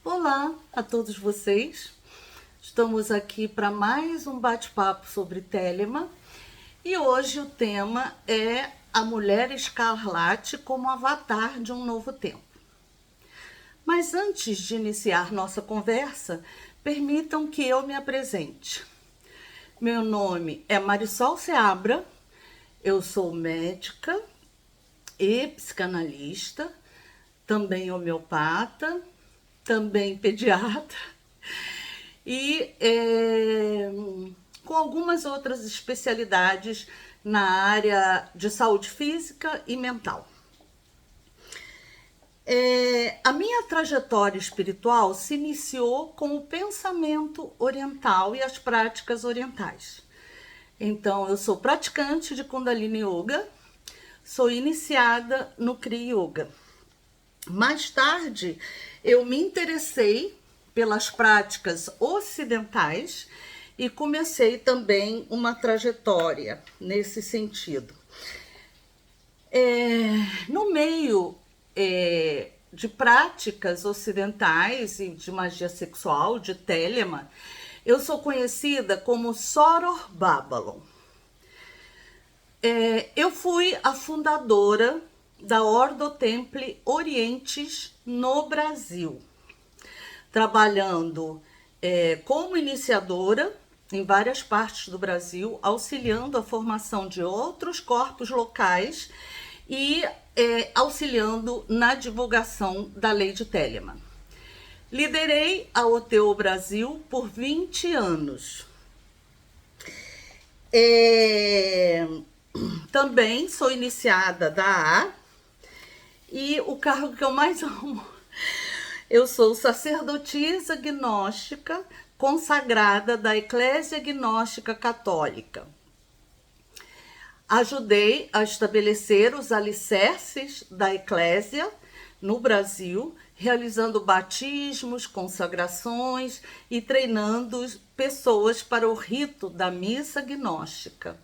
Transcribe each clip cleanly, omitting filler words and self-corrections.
Olá a todos vocês. Estamos aqui para mais um bate-papo sobre Telema e hoje o tema é a Mulher Escarlate como avatar de um novo tempo. Mas antes de iniciar nossa conversa, permitam que eu me apresente. Meu nome é Marisol Seabra, eu sou médica e psicanalista, também homeopata, também pediatra e com algumas outras especialidades na área de saúde física e mental. A minha trajetória espiritual se iniciou com o pensamento oriental e as práticas orientais. Então, eu sou praticante de Kundalini Yoga, sou iniciada no Kriya Yoga. Mais tarde, eu me interessei pelas práticas ocidentais e comecei também uma trajetória nesse sentido. No meio de práticas ocidentais e de magia sexual, de Telema, eu sou conhecida como Soror Babylon. Eu fui a fundadora da Ordo Templi Orientes no Brasil, trabalhando como iniciadora em várias partes do Brasil, auxiliando a formação de outros corpos locais e auxiliando na divulgação da lei de Telema. Liderei a OTO Brasil por 20 anos. Também sou iniciada da AA e o cargo que eu mais amo, eu sou sacerdotisa gnóstica consagrada da Eclésia Gnóstica Católica. Ajudei a estabelecer os alicerces da Eclésia no Brasil, realizando batismos, consagrações e treinando pessoas para o rito da missa gnóstica,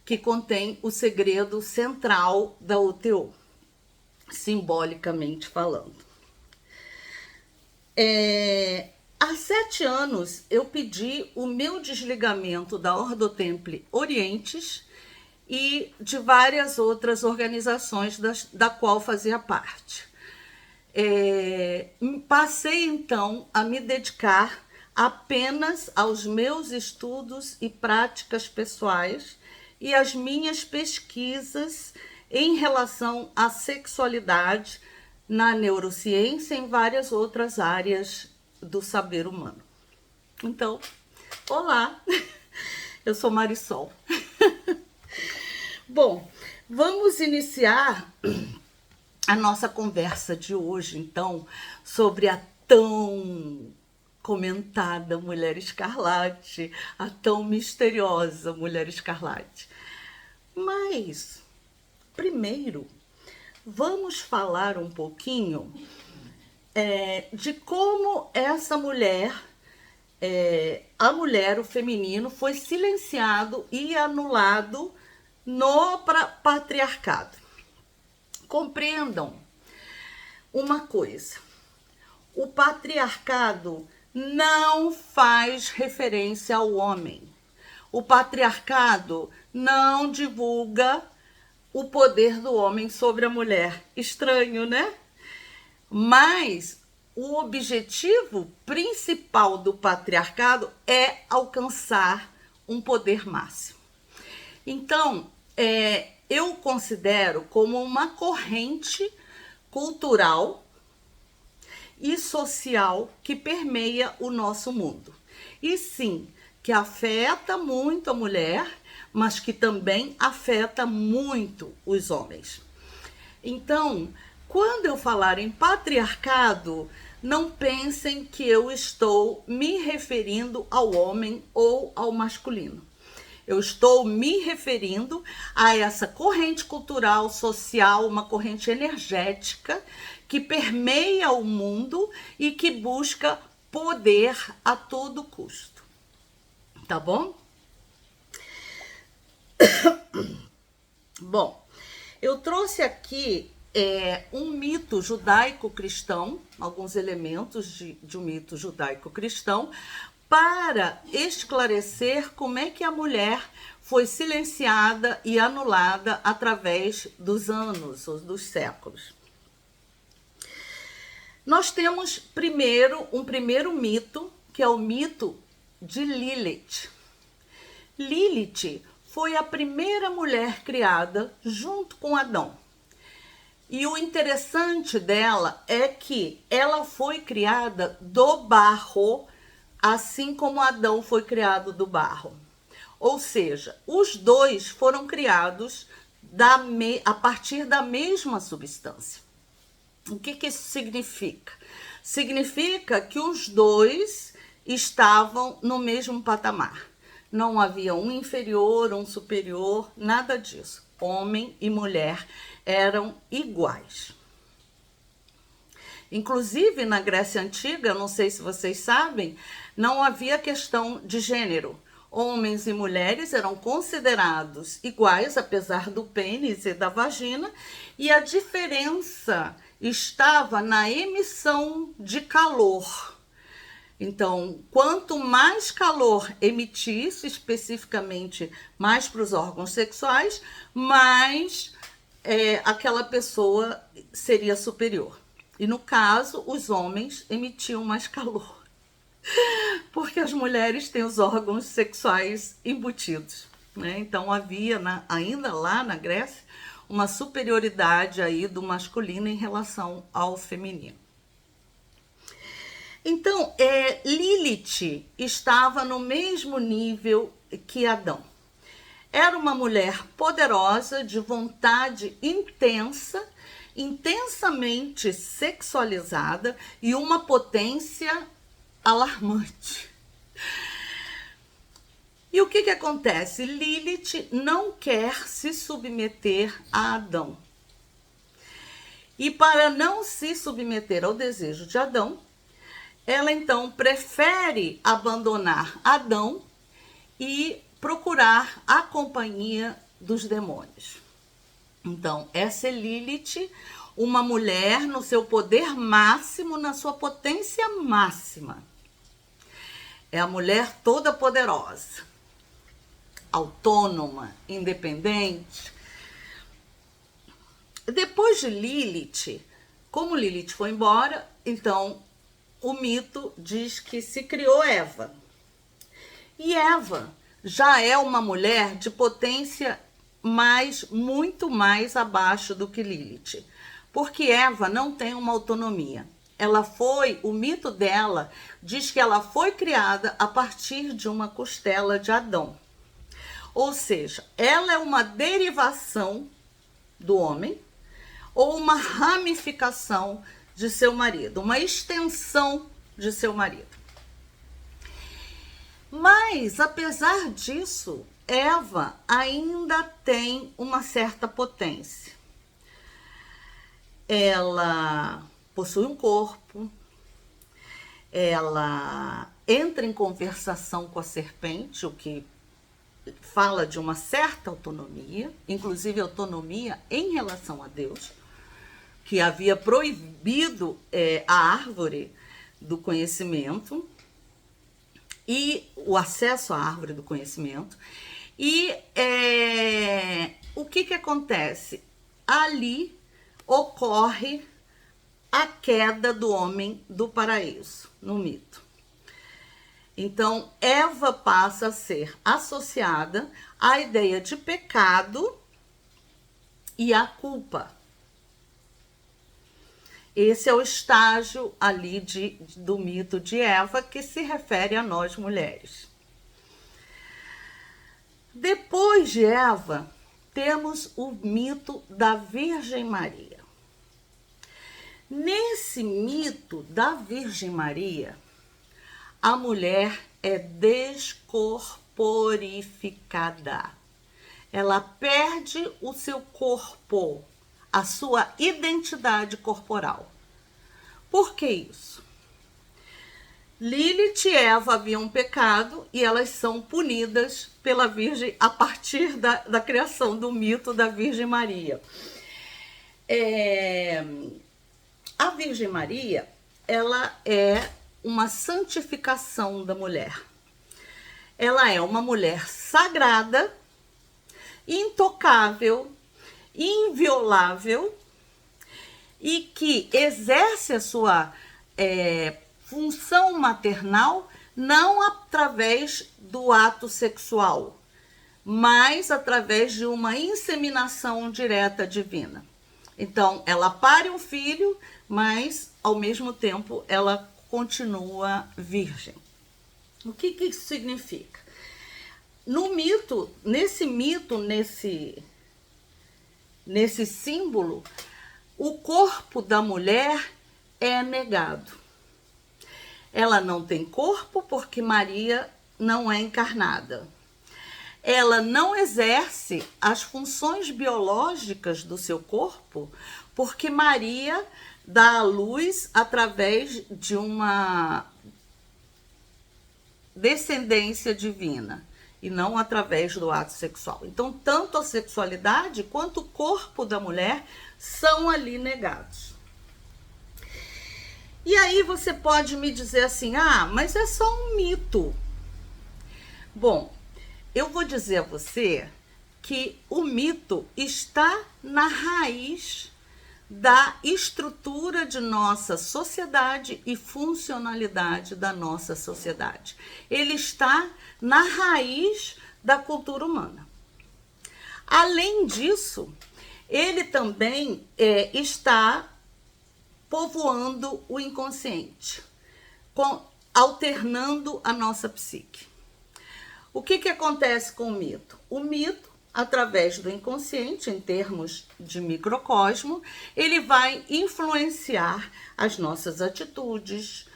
que contém o segredo central da OTO, simbolicamente falando. Há 7 anos eu pedi o meu desligamento da Ordo Templi Orientes e de várias outras organizações da qual fazia parte. Passei então a me dedicar apenas aos meus estudos e práticas pessoais e às minhas pesquisas em relação à sexualidade na neurociência e em várias outras áreas do saber humano. Então, olá, eu sou Marisol. Bom, vamos iniciar a nossa conversa de hoje, então, sobre a tão comentada Mulher Escarlate, a tão misteriosa Mulher Escarlate. Mas, primeiro, vamos falar um pouquinho de como essa mulher, a mulher, o feminino, foi silenciado e anulado no patriarcado. Compreendam uma coisa: o patriarcado não faz referência ao homem. O patriarcado não divulga o poder do homem sobre a mulher. Estranho, né? Mas o objetivo principal do patriarcado é alcançar um poder máximo. Então, eu considero como uma corrente cultural e social que permeia o nosso mundo. E sim, que afeta muito a mulher, mas que também afeta muito os homens. Então, quando eu falar em patriarcado, não pensem que eu estou me referindo ao homem ou ao masculino. Eu estou me referindo a essa corrente cultural, social, uma corrente energética que permeia o mundo e que busca poder a todo custo. Tá bom? Bom, eu trouxe aqui um mito judaico-cristão, alguns elementos de um mito judaico-cristão, para esclarecer como é que a mulher foi silenciada e anulada através dos anos ou dos séculos. Nós temos um primeiro mito, que é o mito de Lilith. Lilith foi a primeira mulher criada junto com Adão. E o interessante dela é que ela foi criada do barro, assim como Adão foi criado do barro. Ou seja, os dois foram criados a partir da mesma substância. O que isso significa? Significa que os dois estavam no mesmo patamar. Não havia um inferior, um superior, nada disso. Homem e mulher eram iguais. Inclusive, na Grécia Antiga, não sei se vocês sabem, não havia questão de gênero. Homens e mulheres eram considerados iguais, apesar do pênis e da vagina, e a diferença estava na emissão de calor. Então, quanto mais calor emitisse, especificamente mais para os órgãos sexuais, mais aquela pessoa seria superior. E no caso, os homens emitiam mais calor, porque as mulheres têm os órgãos sexuais embutidos, né? Então havia, ainda lá na Grécia, uma superioridade aí do masculino em relação ao feminino. Então, Lilith estava no mesmo nível que Adão. Era uma mulher poderosa, de vontade intensa, intensamente sexualizada e uma potência alarmante. E o que acontece? Lilith não quer se submeter a Adão. E para não se submeter ao desejo de Adão, ela então prefere abandonar Adão e procurar a companhia dos demônios. Então, essa é Lilith, uma mulher no seu poder máximo, na sua potência máxima. É a mulher toda poderosa, autônoma, independente. Depois de Lilith, como Lilith foi embora, então o mito diz que se criou Eva. E Eva já é uma mulher de potência muito mais abaixo do que Lilith. Porque Eva não tem uma autonomia. O mito dela diz que ela foi criada a partir de uma costela de Adão. Ou seja, ela é uma derivação do homem ou uma ramificação de seu marido, uma extensão de seu marido. Mas, apesar disso, Eva ainda tem uma certa potência. Ela possui um corpo, ela entra em conversação com a serpente, o que fala de uma certa autonomia, inclusive autonomia em relação a Deus, que havia proibido a árvore do conhecimento e o acesso à árvore do conhecimento. E o que acontece? Ali ocorre a queda do homem do paraíso, no mito. Então, Eva passa a ser associada à ideia de pecado e à culpa. Esse é o estágio ali do mito de Eva, que se refere a nós mulheres. Depois de Eva, temos o mito da Virgem Maria. Nesse mito da Virgem Maria, a mulher é descorporificada. Ela perde o seu corpo, a sua identidade corporal. Por que isso? Lilith e Eva haviam pecado e elas são punidas pela Virgem a partir da criação do mito da Virgem Maria. É, a Virgem Maria, ela é uma santificação da mulher. Ela é uma mulher sagrada, intocável, inviolável e que exerce a sua função maternal não através do ato sexual, mas através de uma inseminação direta divina. Então, ela pare um filho, mas ao mesmo tempo ela continua virgem. O que isso significa? No mito, nesse símbolo, o corpo da mulher é negado. Ela não tem corpo porque Maria não é encarnada. Ela não exerce as funções biológicas do seu corpo porque Maria dá à luz através de uma descendência divina e não através do ato sexual. Então, tanto a sexualidade quanto o corpo da mulher são ali negados. E aí você pode me dizer assim, mas é só um mito. Bom, eu vou dizer a você que o mito está na raiz da estrutura de nossa sociedade e funcionalidade da nossa sociedade. Ele está na raiz da cultura humana. Além disso, ele também está povoando o inconsciente, alternando a nossa psique. O que acontece com o mito? O mito, através do inconsciente, em termos de microcosmo, ele vai influenciar as nossas atitudes,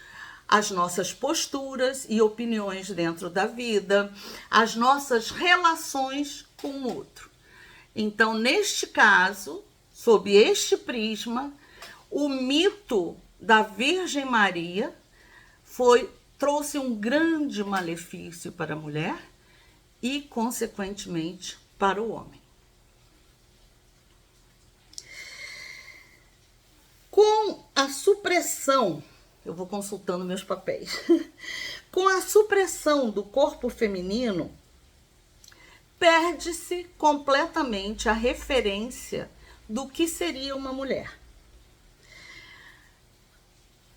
as nossas posturas e opiniões dentro da vida, as nossas relações com o outro. Então, neste caso, sob este prisma, o mito da Virgem Maria trouxe um grande malefício para a mulher e, consequentemente, para o homem. Com a supressão, eu vou consultando meus papéis, com a supressão do corpo feminino, perde-se completamente a referência do que seria uma mulher.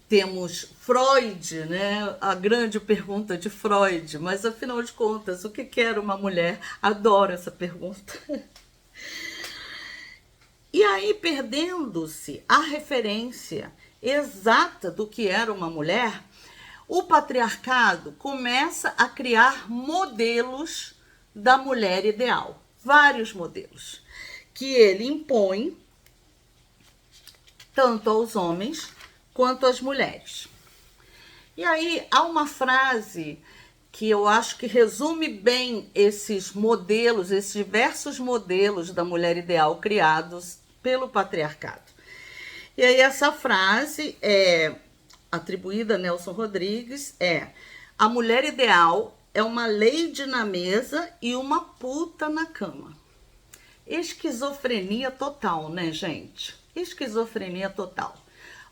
Temos Freud, né? A grande pergunta de Freud, mas afinal de contas, o que era uma mulher? Adoro essa pergunta. E aí, perdendo-se a referência exata do que era uma mulher, o patriarcado começa a criar modelos da mulher ideal, vários modelos, que ele impõe tanto aos homens quanto às mulheres. E aí há uma frase que eu acho que resume bem esses modelos, esses diversos modelos da mulher ideal criados pelo patriarcado. E aí essa frase é atribuída a Nelson Rodrigues, a mulher ideal é uma lady na mesa e uma puta na cama. Esquizofrenia total, né, gente? Esquizofrenia total.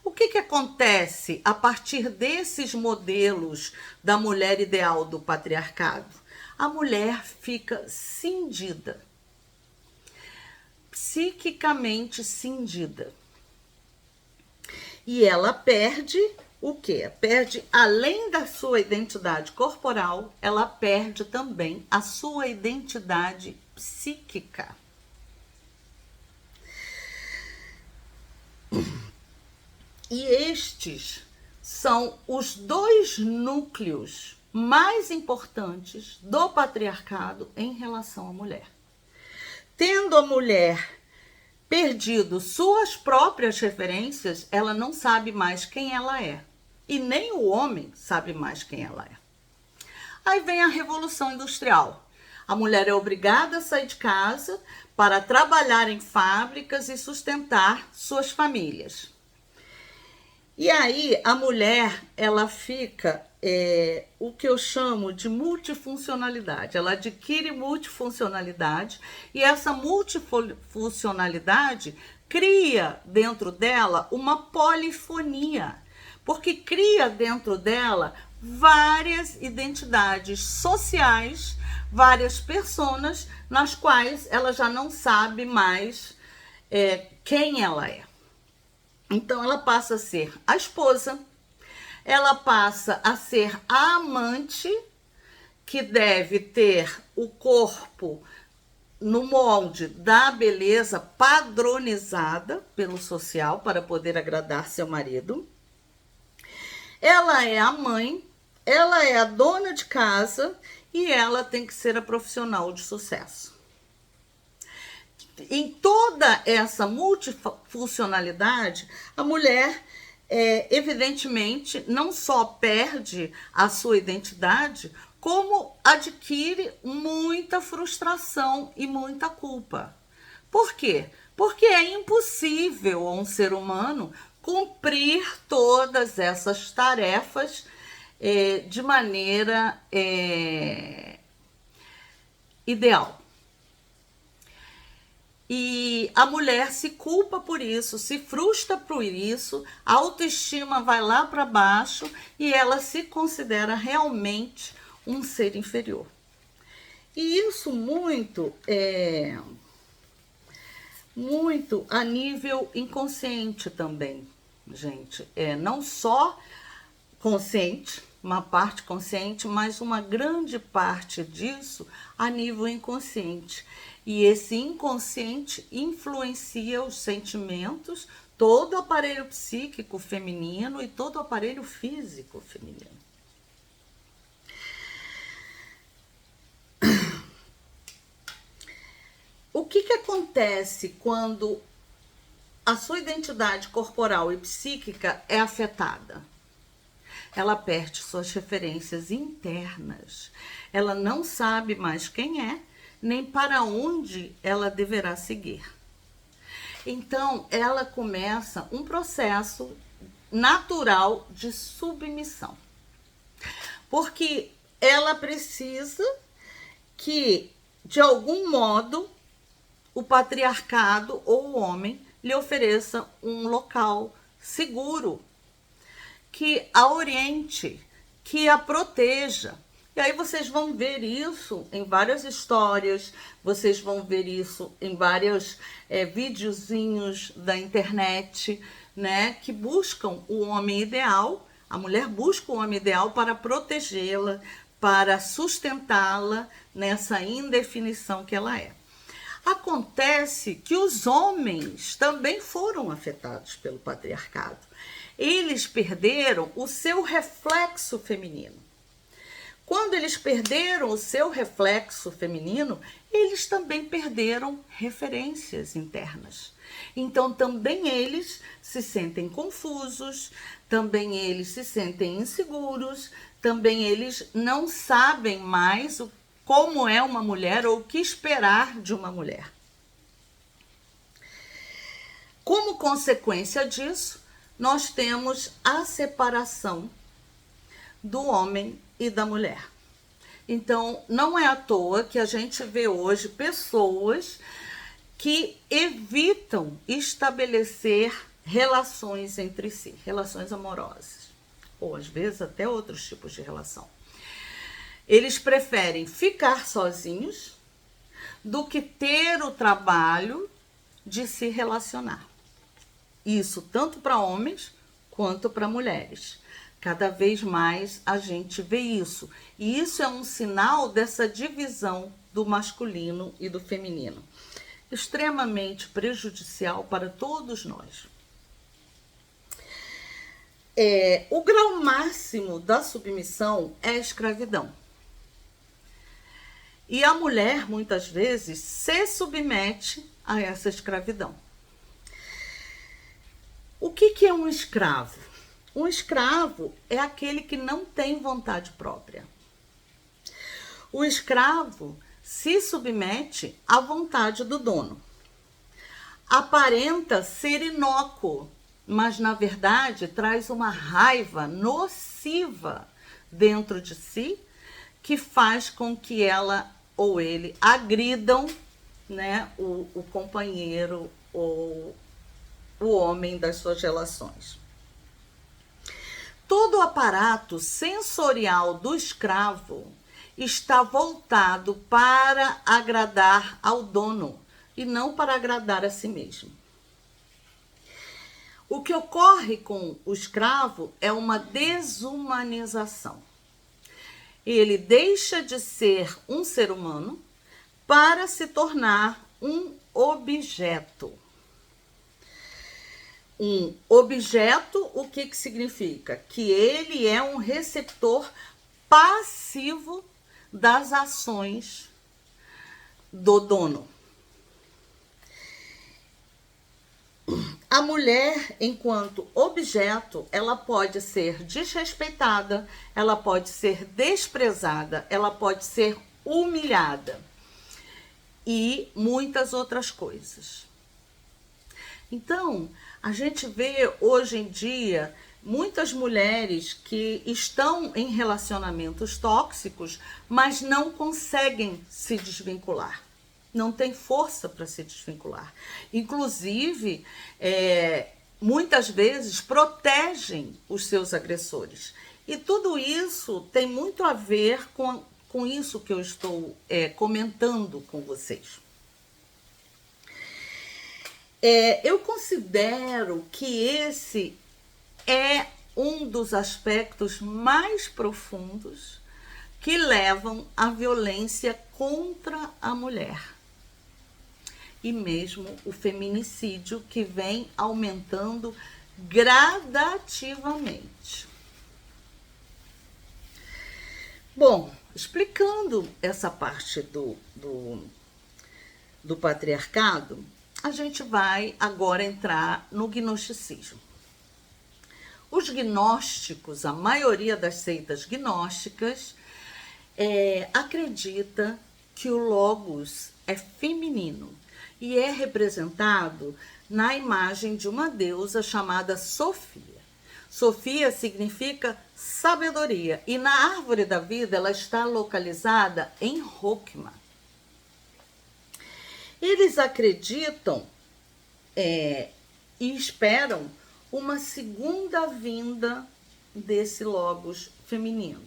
O que acontece a partir desses modelos da mulher ideal do patriarcado? A mulher fica cindida, psiquicamente cindida. E ela perde o quê? Perde, além da sua identidade corporal, ela perde também a sua identidade psíquica. E estes são os dois núcleos mais importantes do patriarcado em relação à mulher. Tendo a mulher perdido suas próprias referências, ela não sabe mais quem ela é. E nem o homem sabe mais quem ela é. Aí vem a Revolução Industrial. A mulher é obrigada a sair de casa para trabalhar em fábricas e sustentar suas famílias. E aí a mulher, ela fica o que eu chamo de multifuncionalidade. Ela adquire multifuncionalidade e essa multifuncionalidade cria dentro dela uma polifonia, porque cria dentro dela várias identidades sociais, várias personas nas quais ela já não sabe mais quem ela é. Então ela passa a ser a esposa, ela passa a ser a amante, que deve ter o corpo no molde da beleza padronizada pelo social para poder agradar seu marido. Ela é a mãe, ela é a dona de casa e ela tem que ser a profissional de sucesso. Em toda essa multifuncionalidade, a mulher, evidentemente, não só perde a sua identidade, como adquire muita frustração e muita culpa. Por quê? Porque é impossível a um ser humano cumprir todas essas tarefas de maneira ideal. E a mulher se culpa por isso, se frustra por isso, a autoestima vai lá para baixo e ela se considera realmente um ser inferior. E isso muito a nível inconsciente também, gente. Não só consciente, uma parte consciente, mas uma grande parte disso a nível inconsciente. E esse inconsciente influencia os sentimentos, todo o aparelho psíquico feminino e todo o aparelho físico feminino. O que acontece quando a sua identidade corporal e psíquica é afetada? Ela perde suas referências internas. Ela não sabe mais quem é, nem para onde ela deverá seguir. Então, ela começa um processo natural de submissão. Porque ela precisa que, de algum modo, o patriarcado ou o homem lhe ofereça um local seguro, que a oriente, que a proteja. E aí vocês vão ver isso em várias histórias, vocês vão ver isso em vários videozinhos da internet, né, que buscam o homem ideal, a mulher busca o homem ideal para protegê-la, para sustentá-la nessa indefinição que ela é. Acontece que os homens também foram afetados pelo patriarcado. Eles perderam o seu reflexo feminino. Quando eles perderam o seu reflexo feminino, eles também perderam referências internas. Então, também eles se sentem confusos, também eles se sentem inseguros, também eles não sabem mais como é uma mulher ou o que esperar de uma mulher. Como consequência disso, nós temos a separação do homem e da mulher. Então, não é à toa que a gente vê hoje pessoas que evitam estabelecer relações entre si, relações amorosas, ou às vezes até outros tipos de relação. Eles preferem ficar sozinhos do que ter o trabalho de se relacionar. Isso tanto para homens quanto para mulheres. Cada vez mais a gente vê isso. E isso é um sinal dessa divisão do masculino e do feminino. Extremamente prejudicial para todos nós. O grau máximo da submissão é a escravidão. E a mulher, muitas vezes, se submete a essa escravidão. O que é um escravo? Um escravo é aquele que não tem vontade própria. O escravo se submete à vontade do dono. Aparenta ser inócuo, mas na verdade traz uma raiva nociva dentro de si, que faz com que ela ou ele agridam, né, o companheiro ou o homem das suas relações. Todo o aparato sensorial do escravo está voltado para agradar ao dono e não para agradar a si mesmo. O que ocorre com o escravo é uma desumanização. Ele deixa de ser um ser humano para se tornar um objeto. Um objeto, o que significa? Que ele é um receptor passivo das ações do dono. A mulher, enquanto objeto, ela pode ser desrespeitada, ela pode ser desprezada, ela pode ser humilhada e muitas outras coisas. Então, a gente vê hoje em dia muitas mulheres que estão em relacionamentos tóxicos, mas não conseguem se desvincular. Não tem força para se desvincular. Inclusive, muitas vezes protegem os seus agressores. E tudo isso tem muito a ver com isso que eu estou comentando com vocês. Eu considero que esse é um dos aspectos mais profundos que levam à violência contra a mulher. E mesmo o feminicídio, que vem aumentando gradativamente. Bom, explicando essa parte do patriarcado, a gente vai agora entrar no gnosticismo. Os gnósticos, a maioria das seitas gnósticas, acredita que o Logos é feminino e é representado na imagem de uma deusa chamada Sofia. Sofia significa sabedoria e na árvore da vida ela está localizada em Rokma. Eles acreditam e esperam uma segunda vinda desse Logos feminino,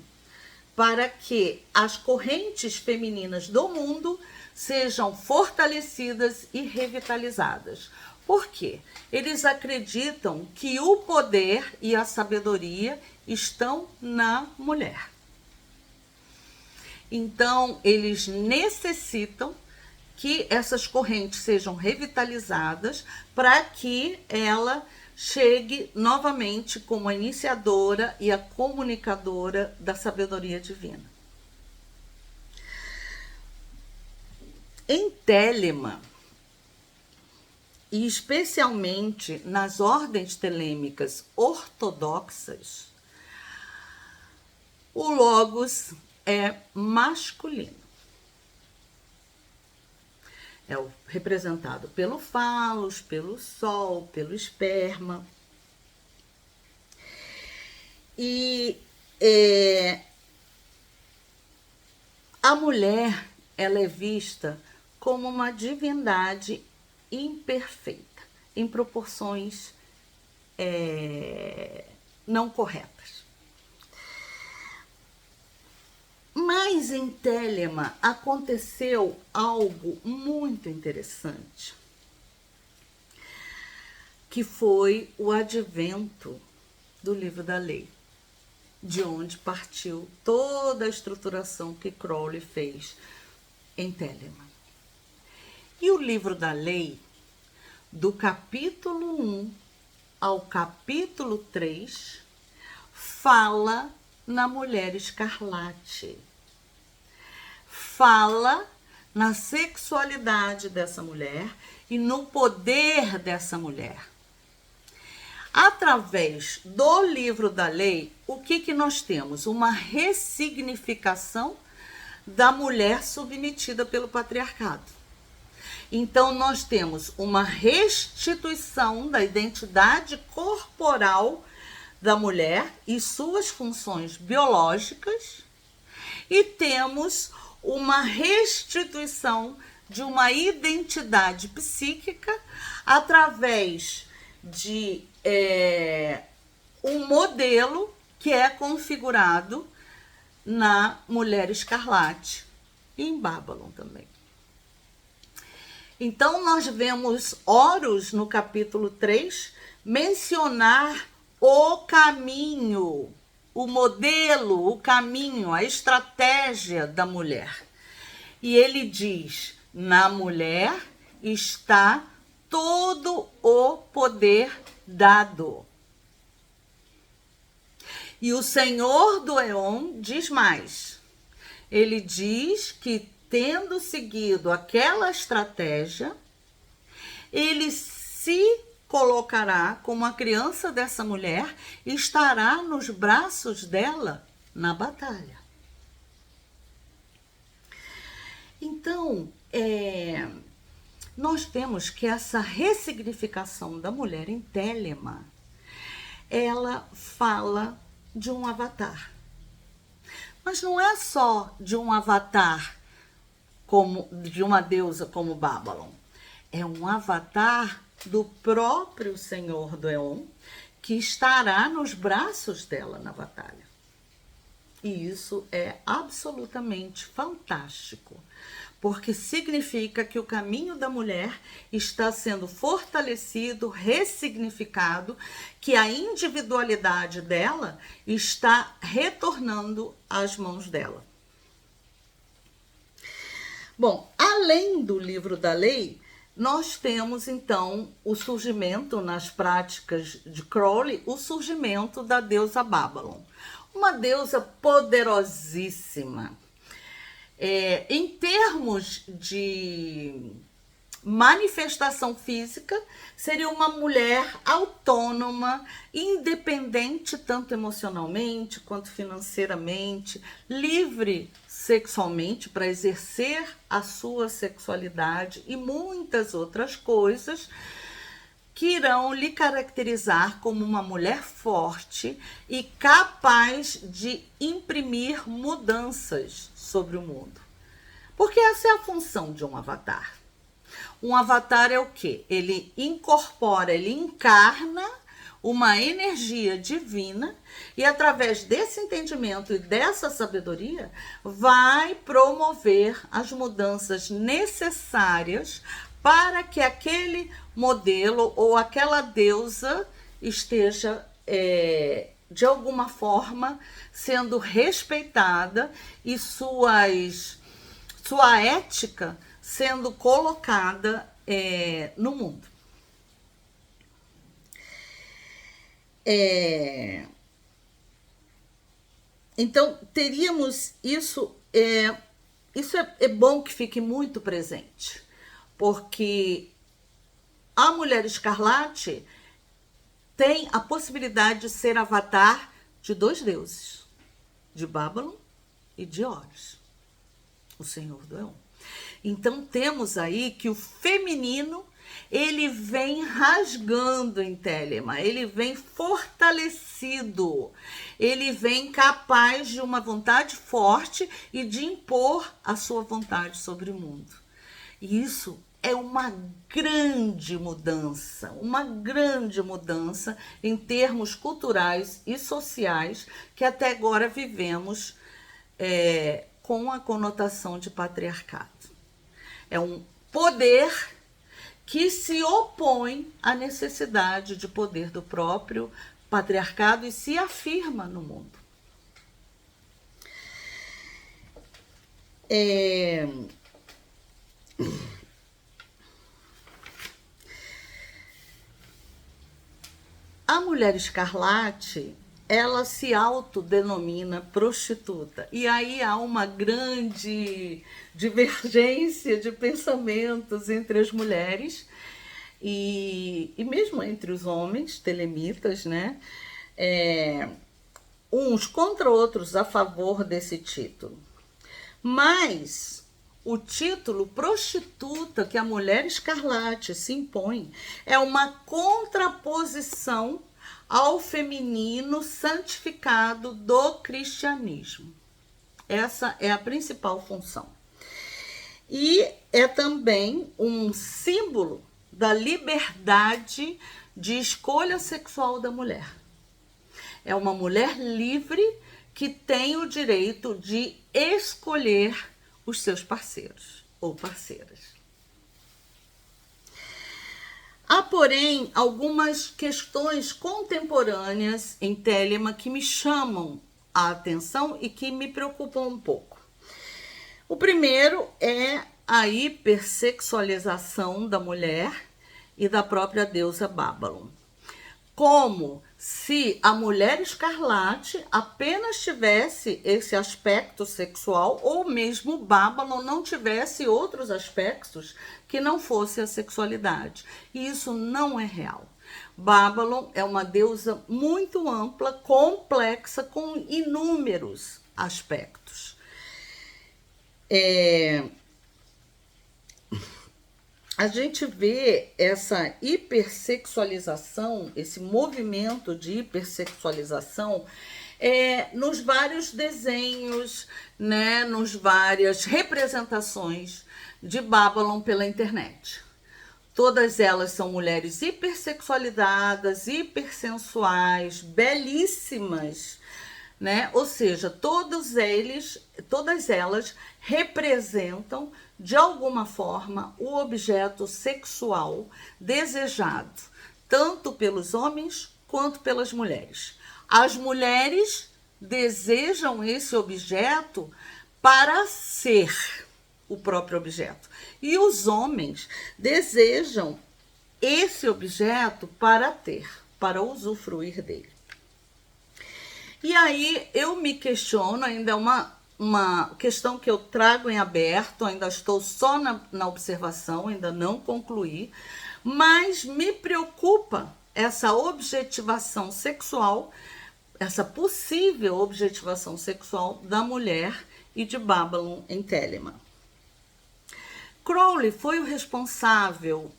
para que as correntes femininas do mundo sejam fortalecidas e revitalizadas. Por quê? Eles acreditam que o poder e a sabedoria estão na mulher. Então, eles necessitam que essas correntes sejam revitalizadas para que ela chegue novamente como a iniciadora e a comunicadora da sabedoria divina. Em Telema, e especialmente nas ordens telêmicas ortodoxas, o Logos é masculino. É representado pelo falos, pelo sol, pelo esperma. E a mulher, ela é vista como uma divindade imperfeita, em proporções não corretas. Mas em Telema aconteceu algo muito interessante, que foi o advento do livro da lei, de onde partiu toda a estruturação que Crowley fez em Telema. E o livro da lei, do capítulo 1 ao capítulo 3, fala na mulher escarlate. Fala na sexualidade dessa mulher e no poder dessa mulher. Através do livro da lei, o que nós temos? Uma ressignificação da mulher submetida pelo patriarcado. Então, nós temos uma restituição da identidade corporal da mulher e suas funções biológicas, e temos uma restituição de uma identidade psíquica através de um modelo que é configurado na Mulher Escarlate e em Babylon também. Então, nós vemos Horus, no capítulo 3, mencionar o caminho, o modelo, o caminho, a estratégia da mulher. E ele diz: na mulher está todo o poder dado. E o Senhor do Éon diz mais. Ele diz que, tendo seguido aquela estratégia, ele se colocará como a criança dessa mulher e estará nos braços dela na batalha. Então, nós vemos que essa ressignificação da mulher em Telema, ela fala de um avatar. Mas não é só de um avatar, como de uma deusa como Babylon. É um avatar do próprio Senhor do Éon, que estará nos braços dela na batalha. E isso é absolutamente fantástico, porque significa que o caminho da mulher está sendo fortalecido, ressignificado, que a individualidade dela está retornando às mãos dela. Bom, além do livro da lei, nós temos então o surgimento nas práticas de Crowley, o surgimento da deusa Babylon. Uma deusa poderosíssima. Em termos de manifestação física, seria uma mulher autônoma, independente tanto emocionalmente quanto financeiramente, livre sexualmente para exercer a sua sexualidade e muitas outras coisas que irão lhe caracterizar como uma mulher forte e capaz de imprimir mudanças sobre o mundo. Porque essa é a função de um avatar. Um avatar é o quê? Ele incorpora, ele encarna uma energia divina e, através desse entendimento e dessa sabedoria, vai promover as mudanças necessárias para que aquele modelo ou aquela deusa esteja, de alguma forma, sendo respeitada e sua ética sendo colocada no mundo. Então, teríamos isso. Isso é bom que fique muito presente, porque a Mulher Escarlate tem a possibilidade de ser avatar de dois deuses, de Babylon e de Horus, o Senhor do Éon. Então, temos aí que o feminino, ele vem rasgando em Telema, ele vem fortalecido, ele vem capaz de uma vontade forte e de impor a sua vontade sobre o mundo. E isso é uma grande mudança em termos culturais e sociais que até agora vivemos com a conotação de patriarcado. É um poder que se opõe à necessidade de poder do próprio patriarcado e se afirma no mundo. A Mulher Escarlate, ela se autodenomina prostituta. E aí há uma grande divergência de pensamentos entre as mulheres e mesmo entre os homens telemitas, né? Uns contra outros a favor desse título. Mas o título prostituta que a Mulher Escarlate se impõe é uma contraposição ao feminino santificado do cristianismo. Essa é a principal função. E é também um símbolo da liberdade de escolha sexual da mulher. É uma mulher livre que tem o direito de escolher os seus parceiros ou parceiras. Há, porém, algumas questões contemporâneas em Telema que me chamam a atenção e que me preocupam um pouco. O primeiro é a hipersexualização da mulher e da própria deusa Babylon. Como se a mulher escarlate apenas tivesse esse aspecto sexual, ou mesmo Babylon não tivesse outros aspectos que não fosse a sexualidade. E isso não é real. Babylon é uma deusa muito ampla, complexa, com inúmeros aspectos. A gente vê essa hipersexualização, esse movimento de hipersexualização nos vários desenhos, né, nos várias representações de Babylon pela internet. Todas elas são mulheres hipersexualizadas, hipersensuais, belíssimas, né? Ou seja, todas elas representam de alguma forma o objeto sexual desejado, tanto pelos homens quanto pelas mulheres. As mulheres desejam esse objeto para ser o próprio objeto, e os homens desejam esse objeto para ter, para usufruir dele. E aí eu me questiono, ainda é uma questão que eu trago em aberto, ainda estou só na observação, ainda não concluí, mas me preocupa essa objetivação sexual, essa possível objetivação sexual da mulher e de Babylon em Telema. Crowley foi o responsável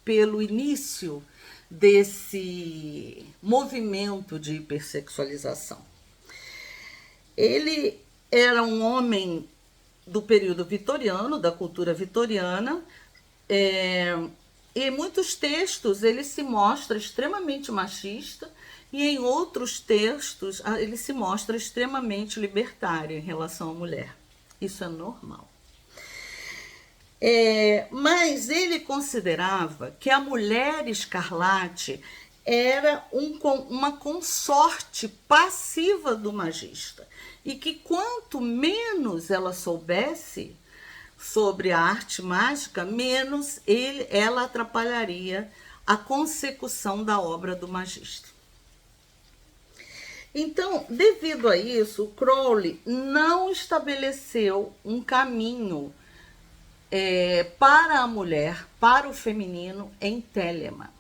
pelo início desse movimento de hipersexualização. Ele era um homem do período vitoriano, da cultura vitoriana, e em muitos textos ele se mostra extremamente machista, e em outros textos ele se mostra extremamente libertário em relação à mulher. Isso é normal. Mas ele considerava que a mulher escarlate era uma consorte passiva do magista, e que quanto menos ela soubesse sobre a arte mágica, menos ela atrapalharia a consecução da obra do magista. Então, devido a isso, o Crowley não estabeleceu um caminho para a mulher, para o feminino em Telema.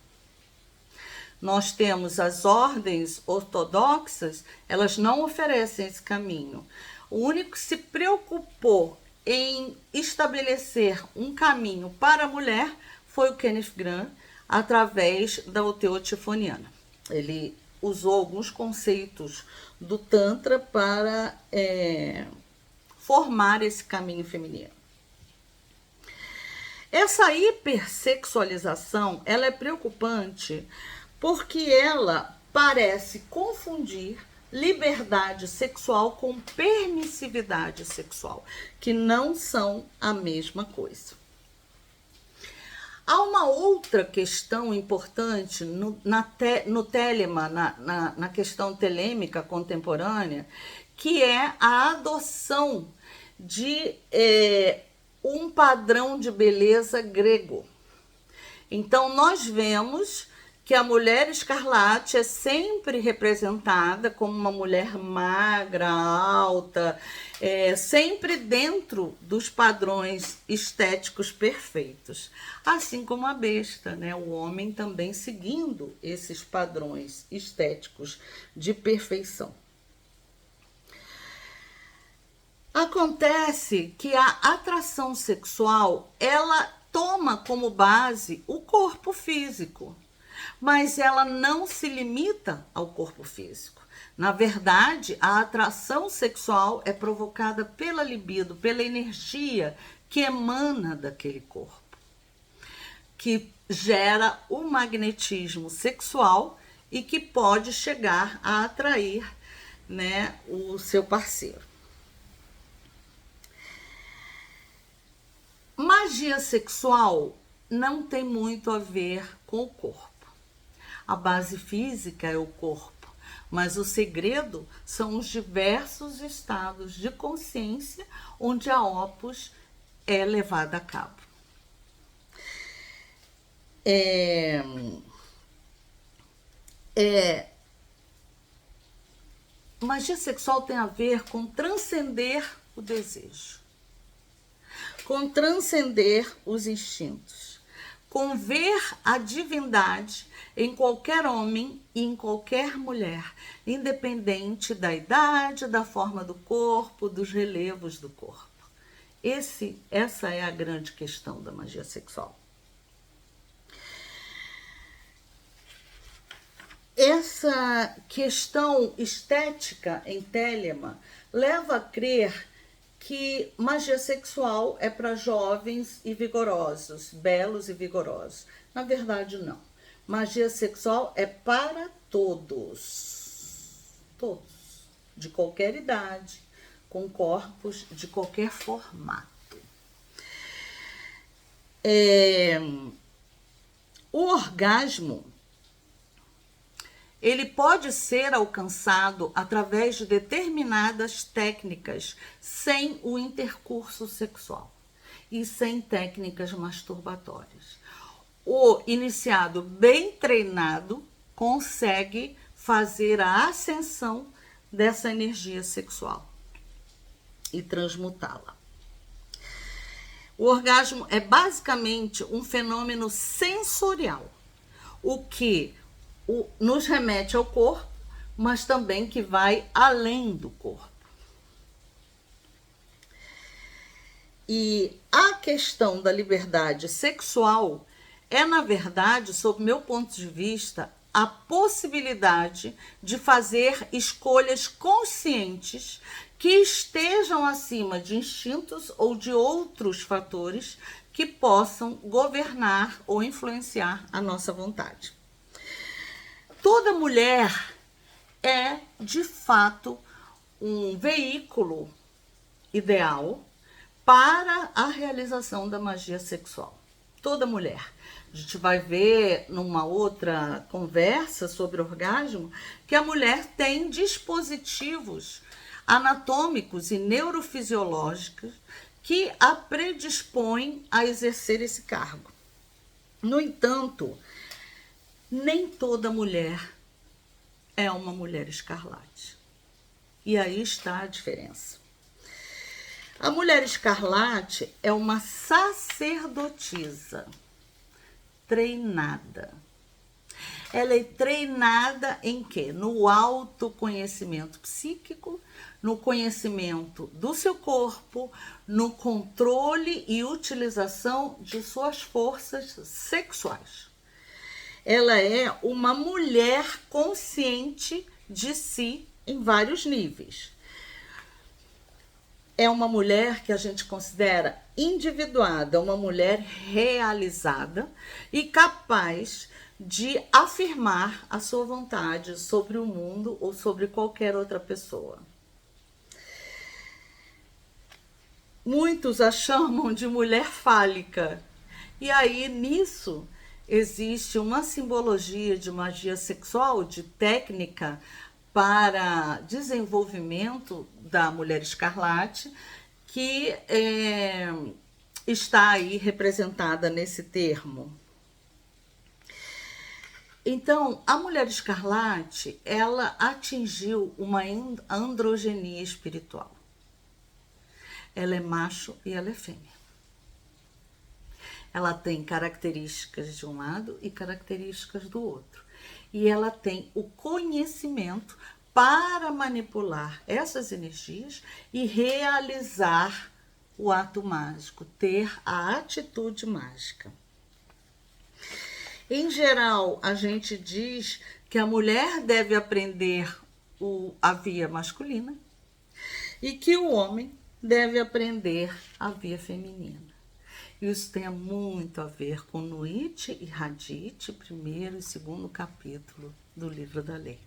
Nós temos as ordens ortodoxas, elas não oferecem esse caminho. O único que se preocupou em estabelecer um caminho para a mulher foi o Kenneth Grant, através da Oteotifoniana. Ele usou alguns conceitos do Tantra para formar esse caminho feminino. Essa hipersexualização, ela é preocupante porque ela parece confundir liberdade sexual com permissividade sexual, que não são a mesma coisa. Há uma outra questão importante no Telema, na questão telêmica contemporânea, que é a adoção de um padrão de beleza grego. Então, nós vemos que a mulher escarlate é sempre representada como uma mulher magra, alta, sempre dentro dos padrões estéticos perfeitos. Assim como a besta, né? O homem também seguindo esses padrões estéticos de perfeição. Acontece que a atração sexual, ela toma como base o corpo físico, mas ela não se limita ao corpo físico. Na verdade, a atração sexual é provocada pela libido, pela energia que emana daquele corpo. que gera o magnetismo sexual e que pode chegar a atrair, né, o seu parceiro. Magia sexual não tem muito a ver com o corpo. A base física é o corpo, mas o segredo são os diversos estados de consciência onde a Opus é levada a cabo. Magia sexual tem a ver com transcender o desejo, com transcender os instintos, com ver a divindade em qualquer homem e em qualquer mulher, independente da idade, da forma do corpo, dos relevos do corpo. Essa é a grande questão da magia sexual. Essa questão estética em Telema leva a crer que magia sexual é para jovens e vigorosos, belos e vigorosos. Na verdade, não. Magia sexual é para todos. Todos. De qualquer idade, com corpos de qualquer formato. O orgasmo, ele pode ser alcançado através de determinadas técnicas sem o intercurso sexual e sem técnicas masturbatórias. O iniciado bem treinado consegue fazer a ascensão dessa energia sexual e transmutá-la. O orgasmo é basicamente um fenômeno sensorial, o que nos remete ao corpo, mas também que vai além do corpo. E a questão da liberdade sexual é, na verdade, sob meu ponto de vista, a possibilidade de fazer escolhas conscientes que estejam acima de instintos ou de outros fatores que possam governar ou influenciar a nossa vontade. Toda mulher é, de fato, um veículo ideal para a realização da magia sexual. Toda mulher. A gente vai ver numa outra conversa sobre orgasmo que a mulher tem dispositivos anatômicos e neurofisiológicos que a predispõem a exercer esse cargo. No entanto, nem toda mulher é uma mulher escarlate. E aí está a diferença. A mulher escarlate é uma sacerdotisa treinada. Ela é treinada em quê? No autoconhecimento psíquico, no conhecimento do seu corpo, no controle e utilização de suas forças sexuais. Ela é uma mulher consciente de si em vários níveis. É uma mulher que a gente considera individuada, uma mulher realizada e capaz de afirmar a sua vontade sobre o mundo ou sobre qualquer outra pessoa. Muitos a chamam de mulher fálica. E aí, nisso, existe uma simbologia de magia sexual, de técnica para desenvolvimento da mulher escarlate, que está aí representada nesse termo. Então, a mulher escarlate, ela atingiu uma androgenia espiritual. Ela é macho e ela é fêmea. Ela tem características de um lado e características do outro. E ela tem o conhecimento para manipular essas energias e realizar o ato mágico, ter a atitude mágica. Em geral, a gente diz que a mulher deve aprender a via masculina e que o homem deve aprender a via feminina. Isso tem muito a ver com Nuit e Hadith, primeiro e segundo capítulo do livro da lei.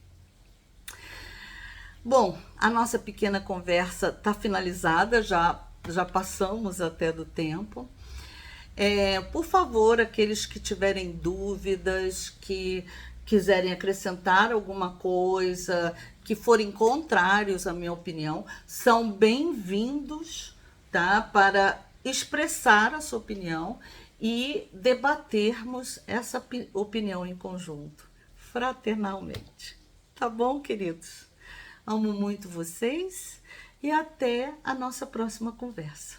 Bom, a nossa pequena conversa está finalizada, já passamos até do tempo. Por favor, aqueles que tiverem dúvidas, que quiserem acrescentar alguma coisa, que forem contrários à minha opinião, são bem-vindos, tá? Para expressar a sua opinião e debatermos essa opinião em conjunto, fraternalmente. Tá bom, queridos? Amo muito vocês e até a nossa próxima conversa.